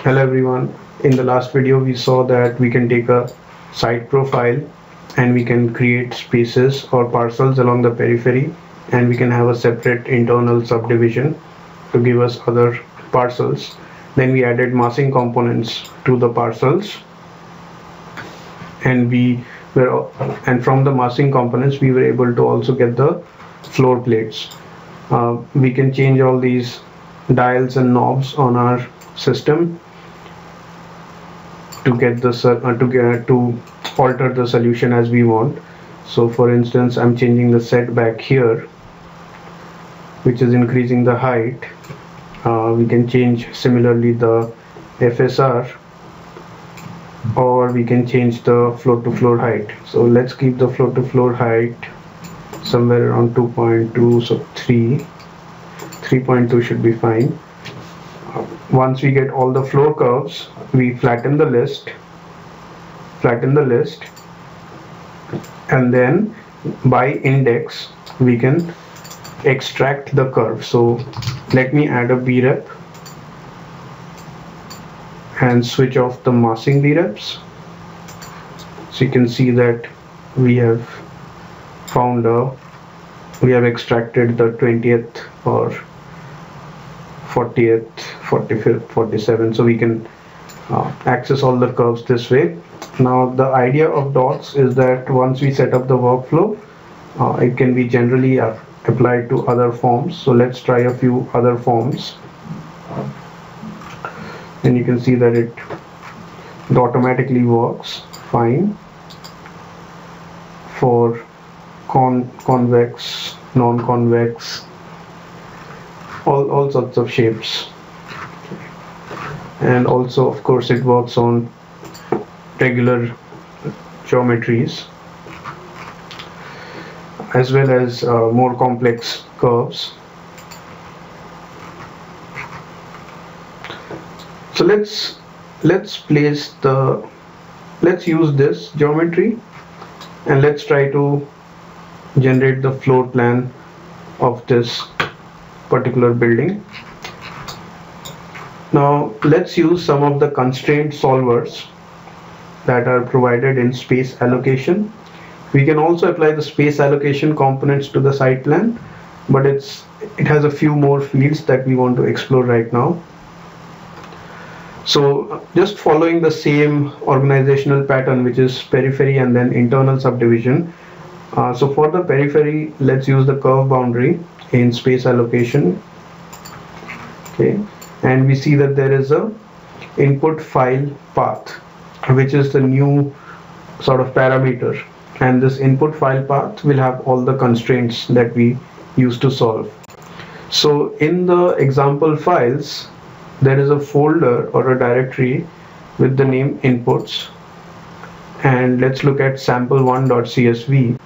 Hello everyone. In the last video we saw that we can take a site profile and we can create spaces or parcels along the periphery, and we can have a separate internal subdivision to give us other parcels. Then we added massing components to the parcels, and from the massing components we were able to also get the floor plates. We can change all these dials and knobs on our system to get the to alter the solution as we want. So for instance, I'm changing the setback here, which is increasing the height. We can change similarly the FSR, or we can change the floor to floor height. So let's keep the floor to floor height somewhere around 2.2, so 3.2 should be fine. Once we get all the floor curves, we flatten the list, and then by index we can extract the curve. So let me add a brep and switch off the massing breps. So you can see that we have extracted the 20th or 40th, 45th, 47th, so we can access all the curves this way. Now the idea of dots is that once we set up the workflow, it can be generally applied to other forms. So let's try a few other forms, and you can see that it automatically works fine for convex, non-convex, all sorts of shapes. And also of course it works on regular geometries as well as more complex curves. So let's use this geometry and let's try to generate the floor plan of this particular building. Now let's use some of the constraint solvers that are provided in space allocation. We can also apply the space allocation components to the site plan, but it has a few more fields that we want to explore right now. So just following the same organizational pattern, which is periphery and then internal subdivision. So for the periphery, let's use the curve boundary in space allocation. Okay, and we see that there is a input file path, which is the new sort of parameter, and this input file path will have all the constraints that we used to solve. So in the example files, there is a folder or a directory with the name inputs, and let's look at sample1.csv.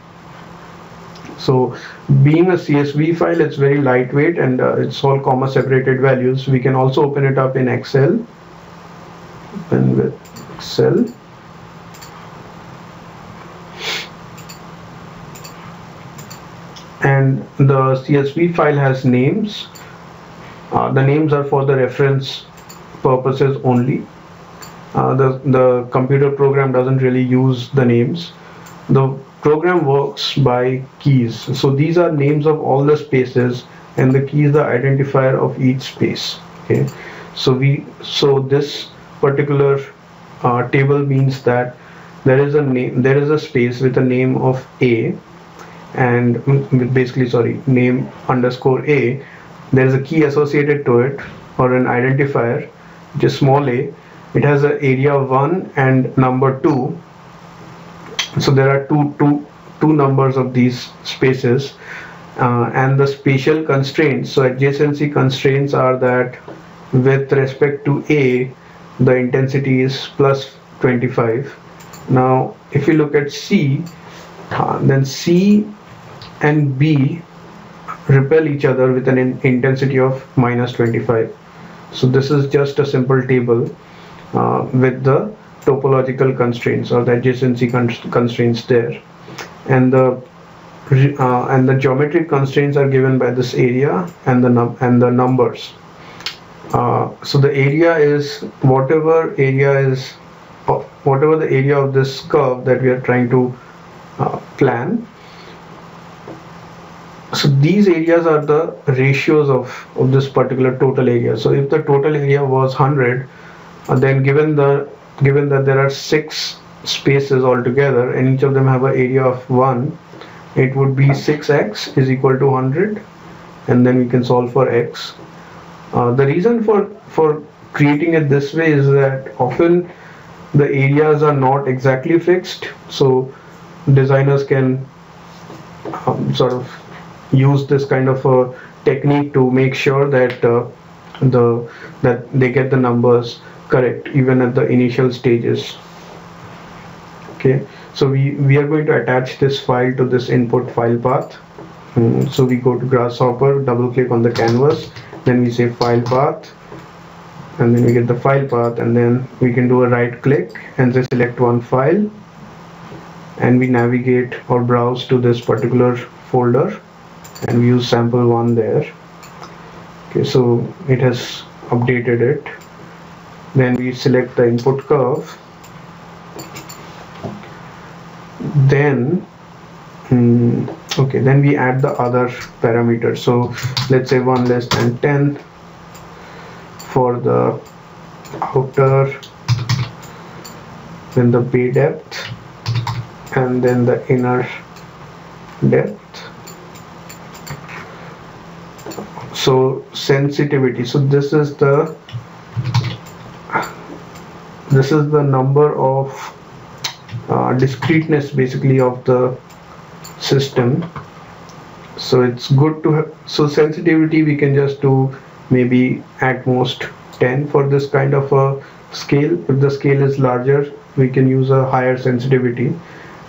So being a CSV file, it's very lightweight, and it's all comma separated values. We can also open it up in Excel. Open with Excel. And the CSV file has names. The names are for the reference purposes only. The computer program doesn't really use the names. The program works by keys. So these are names of all the spaces, and the key is the identifier of each space. Okay, so this particular table means that there is a space with a name of A, and basically name underscore A. There is a key associated to it, or an identifier, which is small a. It has an area 1 and number 2. So there are two numbers of these spaces, and the spatial constraints. So adjacency constraints are that with respect to A, the intensity is plus 25. Now if you look at C, then C and B repel each other with an intensity of minus 25. So this is just a simple table with the topological constraints or the adjacency constraints there, and the geometric constraints are given by this area and the numbers. So the area is whatever the area of this curve that we are trying to plan. So these areas are the ratios of this particular total area. So if the total area was 100, then given that there are 6 spaces altogether and each of them have an area of 1, it would be 6x is equal to 100, and then we can solve for x. The reason for creating it this way is that often the areas are not exactly fixed, so designers can sort of use this kind of a technique to make sure that that they get the numbers correct even at the initial stages. Okay, so we are going to attach this file to this input file path. So we go to Grasshopper, double click on the canvas, then we say file path, and then we get the file path, and then we can do a right click and just select one file, and we navigate or browse to this particular folder, and we use sample1 there. Okay, so it has updated it. Then we select the input curve, then okay, then we add the other parameters. So let's say 1 less than 10 for the outer, then the bay depth, and then the inner depth. So sensitivity, so this is the number of discreteness basically of the system. So it's good to have, so sensitivity we can just do maybe at most 10 for this kind of a scale. If the scale is larger, we can use a higher sensitivity.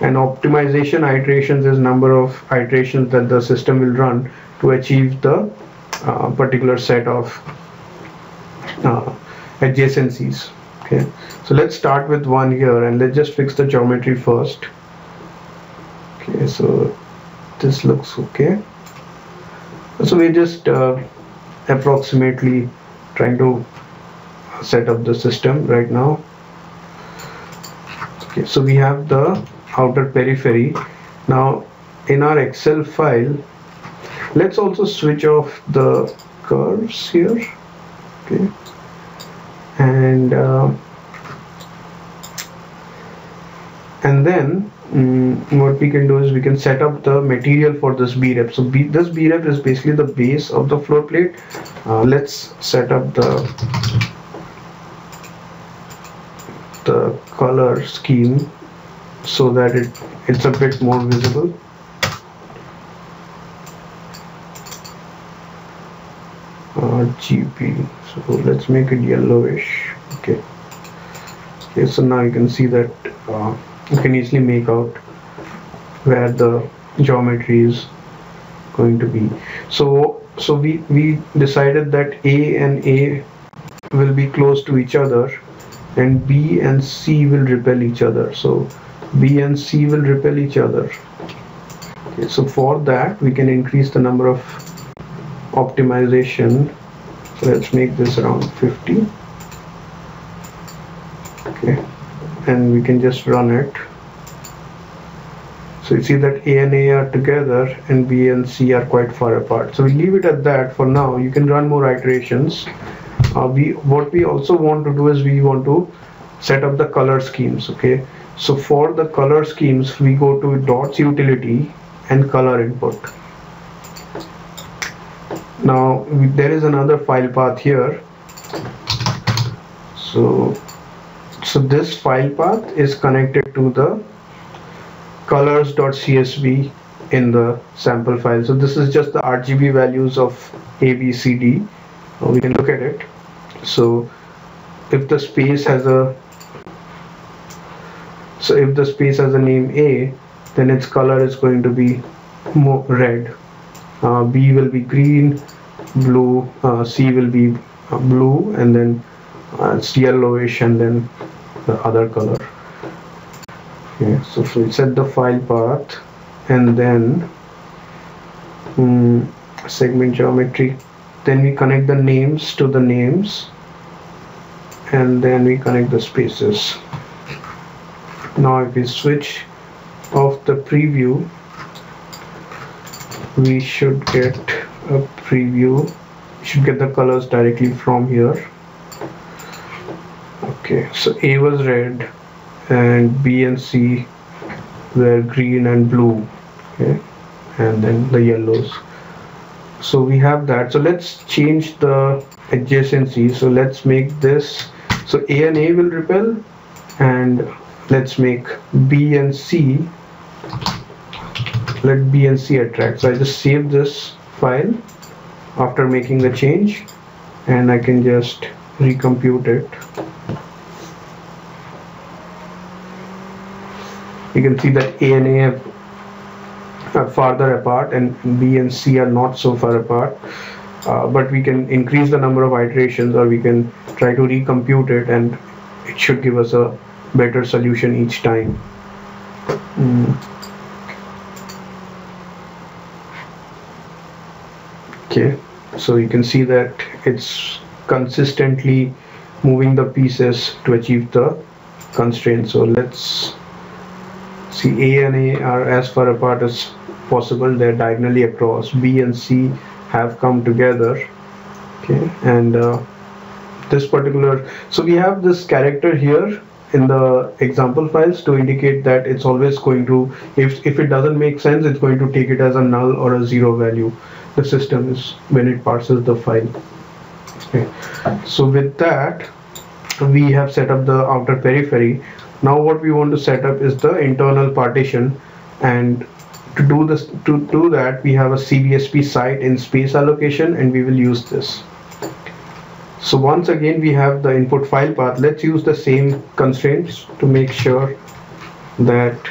And optimization iterations is number of iterations that the system will run to achieve the particular set of adjacencies. Okay, so let's start with one here, and let's just fix the geometry first. Okay, so this looks okay. So we're just approximately trying to set up the system right now. Okay, so we have the outer periphery. Now in our Excel file, let's also switch off the curves here. Okay, and then what we can do is we can set up the material for this B-rep. So this B-rep is basically the base of the floor plate. Let's set up the color scheme so that it's a bit more visible. GP, so let's make it yellowish. Okay, so now you can see that you can easily make out where the geometry is going to be. So we decided that A and A will be close to each other, and B and C will repel each other. So B and C will repel each other. Okay, so for that we can increase the number of optimization. So let's make this around 50. Okay, and we can just run it. So you see that A and A are together and B and C are quite far apart. So we leave it at that for now. You can run more iterations. What we also want to do is we want to set up the color schemes. Okay, so for the color schemes we go to dots utility and color input. Now there is another file path here. So this file path is connected to the colors.csv in the sample file. So this is just the RGB values of A, B, C, D. We can look at it. So if the space has a name A, then its color is going to be more red. B will be green, blue, C will be blue, and then it's yellowish, and then the other color. Okay, so we set the file path, and then segment geometry then we connect the names to the names, and then we connect the spaces. Now if we switch off the preview, we should get a preview. We should get the colors directly from here. Okay, so A was red and B and C were green and blue. Okay, and then the yellows. So we have that. So let's change the adjacency. So let's make this, so A and A will repel, and let's make B and C, let B and C attract. So I just save this file after making the change, and I can just recompute it. You can see that A and A are farther apart and B and C are not so far apart, but we can increase the number of iterations, or we can try to recompute it, and it should give us a better solution each time. Okay, so you can see that it's consistently moving the pieces to achieve the constraint. So let's see, A and A are as far apart as possible, they're diagonally across. B and C have come together. Okay, and this particular, so we have this character here in the example files to indicate that it's always going to, if it doesn't make sense, it's going to take it as a null or a zero value. The system is when it parses the file. Okay, so with that we have set up the outer periphery. Now what we want to set up is the internal partition, and to do that we have a CVSP site in space allocation, and we will use this. So once again we have the input file path. Let's use the same constraints to make sure that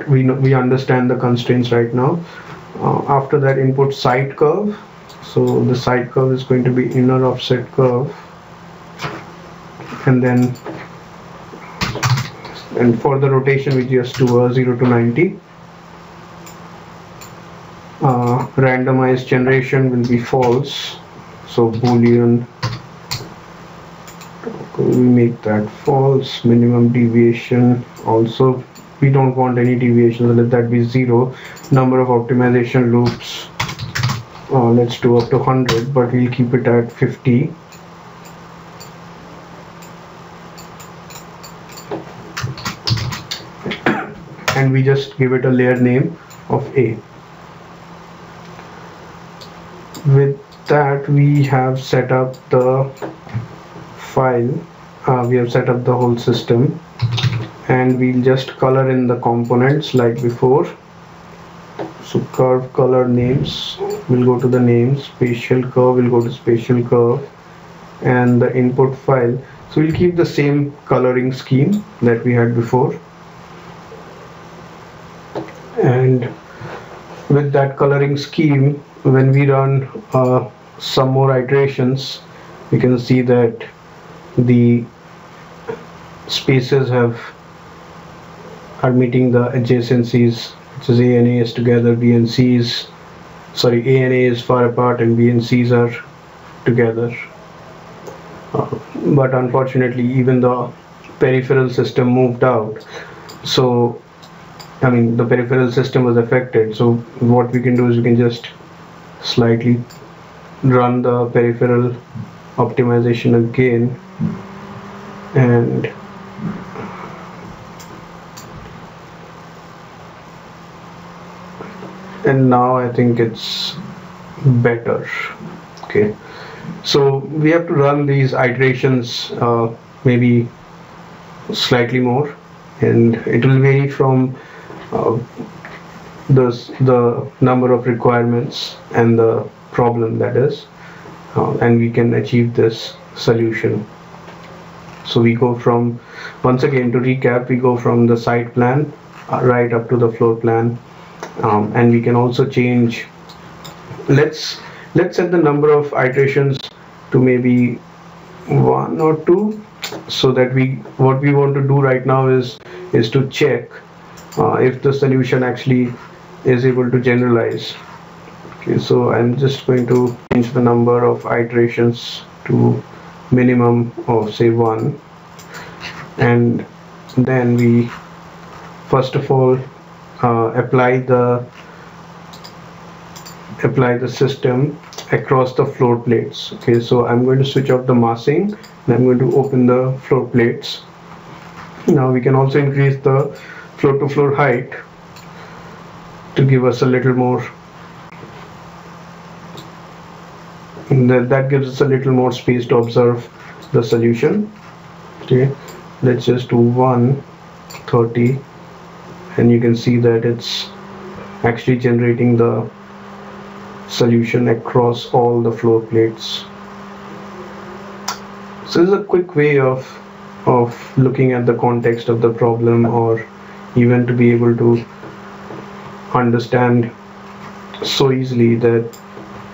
we understand the constraints right now. After that, input side curve. So the side curve is going to be inner offset curve, and for the rotation we just do a 0 to 90. Randomized generation will be false, so boolean, we make that false. Minimum deviation also, we don't want any deviation, so let that be 0. Number of optimization loops, let's do up to 100, but we'll keep it at 50. And we just give it a layer name of A. With that we have set up the file, we have set up the whole system, and we'll just color in the components like before. So curve color names will go to the names, spatial curve will go to spatial curve, and the input file, so we'll keep the same coloring scheme that we had before. And with that coloring scheme, when we run some more iterations, we can see that the spaces are meeting the adjacencies, which is A and A is together, B and C is, sorry, A and A is far apart and B and C's are together. But unfortunately even the peripheral system moved out, so the peripheral system was affected. So what we can do is we can just slightly run the peripheral optimization again, and now I think it's better. Okay, so we have to run these iterations maybe slightly more, and it will vary from the number of requirements and the problem, that is, and we can achieve this solution. So we go from, once again to recap, we go from the site plan right up to the floor plan, and we can also change, let's set the number of iterations to maybe 1 or 2, so that what we want to do right now is to check if the solution actually is able to generalize. Okay, so I'm just going to change the number of iterations to minimum of say 1, and then we first of all apply the system across the floor plates. Okay, so I'm going to switch off the massing and I'm going to open the floor plates. Now we can also increase the floor to floor height to give us a little more, that gives us a little more space to observe the solution. Okay, let's just do 130, and you can see that it's actually generating the solution across all the floor plates. So this is a quick way of looking at the context of the problem, or even to be able to understand so easily that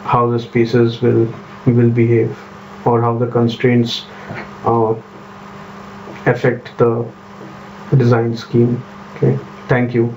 how the spaces will behave, or how the constraints affect the design scheme. Okay, thank you.